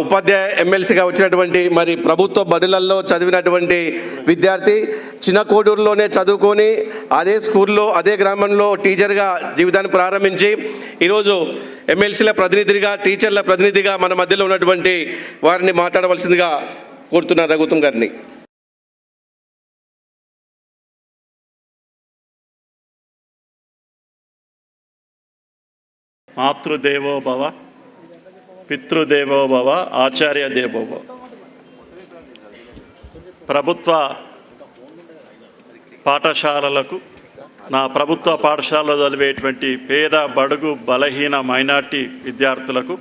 ఉపాధ్యాయ ఎమ్మెల్సీగా వచ్చినటువంటి మరి ప్రభుత్వ బడులలో చదివినటువంటి విద్యార్థి చిన్న కోడూరులోనే చదువుకొని అదే స్కూల్లో అదే గ్రామంలో టీచర్గా జీవితాన్ని ప్రారంభించి ఈరోజు ఎమ్మెల్సీల ప్రతినిధిగా టీచర్ల ప్రతినిధిగా మన మధ్యలో ఉన్నటువంటి వారిని మాట్లాడవలసిందిగా కోరుతున్నారు రఘుత్తం గారిని. మాతృదేవో భవ, పితృదేవో భవ, ఆచార్య దేవో భవ. ప్రభుత్వ పాఠశాలలకు, నా ప్రభుత్వ పాఠశాలలో చదివేటువంటి పేద బడుగు బలహీన మైనార్టీ విద్యార్థులకు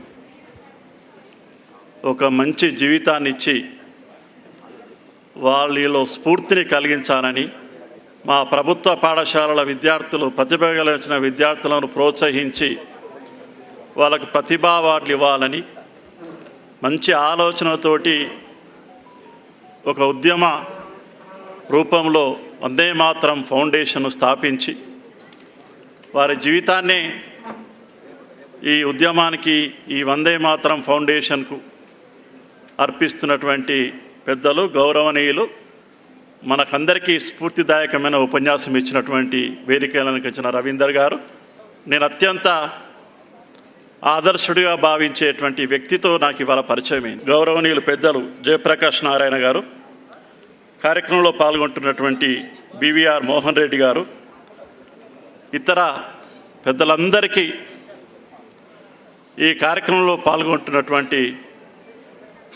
ఒక మంచి జీవితాన్ని ఇచ్చి వాళ్ళలో స్ఫూర్తిని కలిగించాలని, మా ప్రభుత్వ పాఠశాలల విద్యార్థులు ప్రతిభ కలిగిన విద్యార్థులను ప్రోత్సహించి వాళ్ళకు ప్రతిభా అవార్డులు ఇవ్వాలని మంచి ఆలోచనతోటి ఒక ఉద్యమ రూపంలో వందే మాతరం ఫౌండేషన్ స్థాపించి వారి జీవితాన్నే ఈ ఉద్యమానికి, ఈ వందే మాతరం ఫౌండేషన్కు అర్పిస్తున్నటువంటి పెద్దలు, గౌరవనీయులు, మనకందరికీ స్ఫూర్తిదాయకమైన ఉపన్యాసం ఇచ్చినటువంటి వేదికలకు ఇచ్చిన రవీందర్ గారు, నేను అత్యంత ఆదర్శుడిగా భావించేటువంటి వ్యక్తితో నాకు ఇవాళ పరిచయమైంది. గౌరవనీయులు పెద్దలు జయప్రకాష్ నారాయణ గారు, కార్యక్రమంలో పాల్గొంటున్నటువంటి బివిఆర్ మోహన్ రెడ్డి గారు, ఇతర పెద్దలందరికీ, ఈ కార్యక్రమంలో పాల్గొంటున్నటువంటి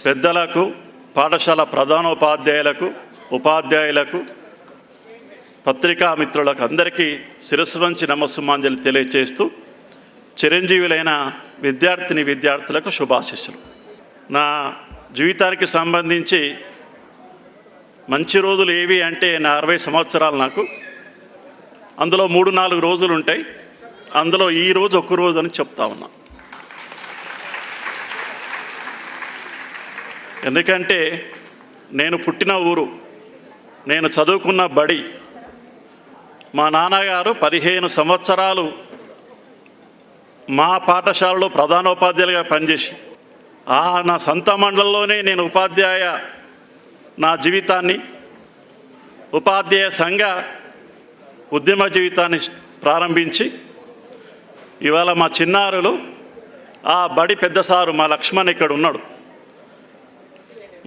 పెద్దలకు, పాఠశాల ప్రధానోపాధ్యాయులకు, ఉపాధ్యాయులకు, పత్రికా మిత్రులకు అందరికీ శిరస్సు వంచి నమస్సుమాంజలి తెలియజేస్తూ చిరంజీవులైన విద్యార్థులకు శుభాశీస్సులు. నా జీవితానికి సంబంధించి మంచి రోజులు ఏవి అంటే, నా 60 సంవత్సరాలు నాకు, అందులో 3-4 రోజులు ఉంటాయి. అందులో ఈ రోజు ఒక్క రోజు అని చెప్తా ఉన్నా. ఎందుకంటే నేను పుట్టిన ఊరు, నేను చదువుకున్న బడి, మా నాన్నగారు 15 సంవత్సరాలు మా పాఠశాలలో ప్రధానోపాధ్యాయులుగా పనిచేసి నా సొంత మండలంలోనే నేను ఉపాధ్యాయ నా జీవితాన్ని, ఉపాధ్యాయ సంఘ ఉద్యమ జీవితాన్ని ప్రారంభించి ఇవాళ మా చిన్నారులు, ఆ బడి పెద్ద సారు మా లక్ష్మణ్ ఇక్కడ ఉన్నాడు,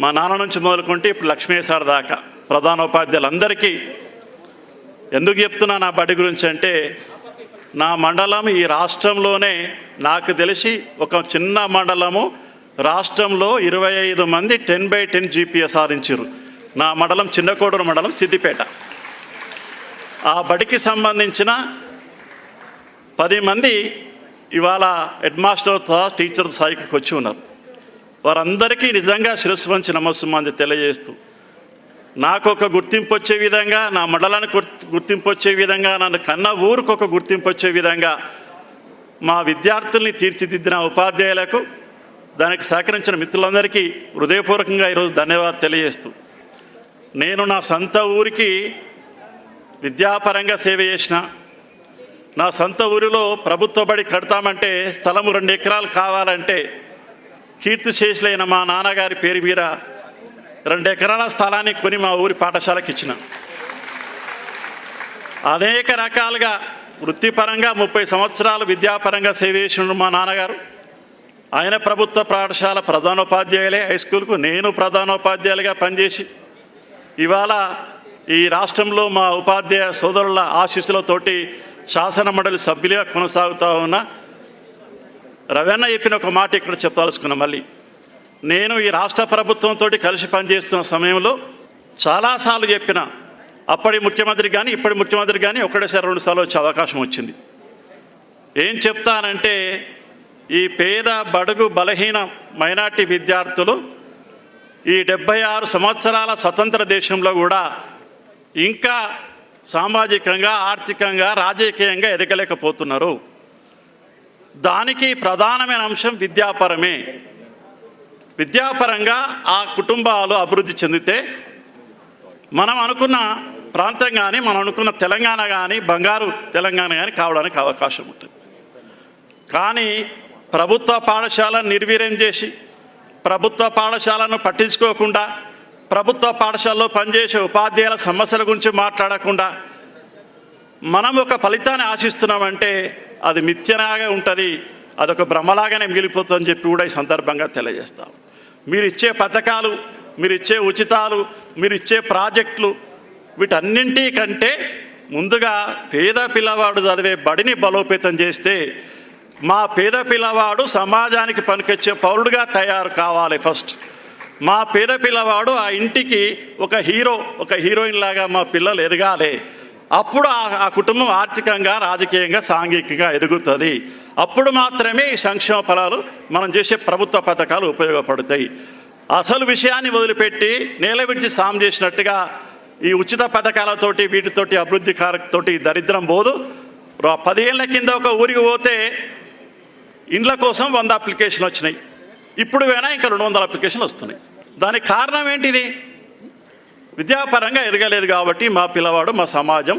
మా నాన్న నుంచి మొదలుకుంటే ఇప్పుడు లక్ష్మీ సార్ దాకా ప్రధానోపాధ్యాయులందరికీ ఎందుకు చెప్తున్నా నా బడి గురించి అంటే, నా మండలం ఈ రాష్ట్రంలోనే నాకు తెలిసి ఒక చిన్న మండలము, రాష్ట్రంలో 25 మంది 10/10 జీపీఎస్ సాధించారు. నా మండలం చిన్నకోడూరు మండలం, సిద్దిపేట. ఆ బడికి సంబంధించిన 10 మంది ఇవాళ హెడ్ మాస్టర్తో టీచర్ స్థాయికి వచ్చి ఉన్నారు. వారందరికీ నిజంగా శిరస్సు వంచి నమస్సుమాంజలి తెలియజేస్తూ, నాకు ఒక గుర్తింపు వచ్చే విధంగా, నా మండలానికి గుర్తింపు వచ్చే విధంగా, నన్ను కన్న ఊరికి ఒక గుర్తింపు వచ్చే విధంగా మా విద్యార్థుల్ని తీర్చిదిద్దిన ఉపాధ్యాయులకు, దానికి సహకరించిన మిత్రులందరికీ హృదయపూర్వకంగా ఈరోజు ధన్యవాదాలు తెలియజేస్తూ, నేను నా సొంత ఊరికి విద్యాపరంగా సేవ చేసిన, నా సొంత ఊరిలో ప్రభుత్వ బడి కడతామంటే స్థలము 2 ఎకరాలు కావాలంటే కీర్తిశేషులైన మా నాన్నగారి పేరు మీద 2 ఎకరాల స్థలాన్ని కొని మా ఊరి పాఠశాలకు ఇచ్చిన. అనేక రకాలుగా వృత్తిపరంగా 30 సంవత్సరాలు విద్యాపరంగా సేవ చేసిన మా నాన్నగారు, ఆయన ప్రభుత్వ పాఠశాల ప్రధానోపాధ్యాయులే, హై స్కూల్కు నేను ప్రధానోపాధ్యాయులుగా పనిచేసి ఇవాళ ఈ రాష్ట్రంలో మా ఉపాధ్యాయ సోదరుల ఆశీస్సులతోటి శాసన మండలి సభ్యులుగా కొనసాగుతూ ఉన్న రవణ చెప్పిన ఒక మాట ఇక్కడ చెప్పదలుచుకున్నా. మళ్ళీ నేను ఈ రాష్ట్ర ప్రభుత్వంతో కలిసి పనిచేస్తున్న సమయంలో చాలాసార్లు చెప్పిన, అప్పటి ముఖ్యమంత్రి కానీ ఇప్పటి ముఖ్యమంత్రి కానీ ఒకటేసారి 2 సార్లు వచ్చే అవకాశం వచ్చింది. ఏం చెప్తానంటే, ఈ పేద బడుగు బలహీన మైనార్టీ విద్యార్థులు ఈ 76 సంవత్సరాల స్వతంత్ర దేశంలో కూడా ఇంకా సామాజికంగా, ఆర్థికంగా, రాజకీయంగా ఎదగలేకపోతున్నారు. దానికి ప్రధానమైన అంశం విద్యాపరమే. విద్యాపరంగా ఆ కుటుంబాలు అభివృద్ధి చెందితే మనం అనుకున్న ప్రాంతం కానీ, మనం అనుకున్న తెలంగాణ కానీ, బంగారు తెలంగాణ కానీ కావడానికి అవకాశం ఉంటుంది. కానీ ప్రభుత్వ పాఠశాలను నిర్వీర్యం చేసి ప్రభుత్వ పాఠశాలను పట్టించుకోకుండా, ప్రభుత్వ పాఠశాలలో పనిచేసే ఉపాధ్యాయుల సమస్యల గురించి మాట్లాడకుండా మనం ఒక ఫలితాన్ని ఆశిస్తున్నామంటే అది మిథ్యలాగా ఉంటుంది, అదొక భ్రమలాగానే మిగిలిపోతుందని చెప్పి కూడా ఈ సందర్భంగా తెలియజేస్తాం. మీరు ఇచ్చే పథకాలు, మీరు ఇచ్చే ఉచితాలు, మీరు ఇచ్చే ప్రాజెక్టులు, వీటన్నింటికంటే ముందుగా పేద పిల్లవాడు చదివే బడిని బలోపేతం చేస్తే మా పేద పిల్లవాడు సమాజానికి పనికొచ్చే పౌరుడుగా తయారు కావాలి. ఫస్ట్ మా పేద పిల్లవాడు ఆ ఇంటికి ఒక హీరో, ఒక హీరోయిన్ లాగా మా పిల్లలు ఎదగాలి. అప్పుడు ఆ కుటుంబం ఆర్థికంగా, రాజకీయంగా, సాంఘికంగా ఎదుగుతుంది. అప్పుడు మాత్రమే ఈ సంక్షేమ ఫలాలు మనం చేసే ప్రభుత్వ పథకాలు ఉపయోగపడతాయి. అసలు విషయాన్ని వదిలిపెట్టి నేల విడిచి సాం చేసినట్టుగా ఈ ఉచిత పథకాలతోటి వీటితోటి అభివృద్ధి కారకతోటి దరిద్రం పోదు. 10 ఏళ్ల కింద ఒక ఊరికి పోతే ఇండ్ల కోసం 100 అప్లికేషన్లు వచ్చినాయి. ఇప్పుడు వేనా ఇంకా 200 అప్లికేషన్లు వస్తున్నాయి. దానికి కారణం ఏంటిది? విద్యాపరంగా ఎదగలేదు కాబట్టి మా పిల్లవాడు, మా సమాజం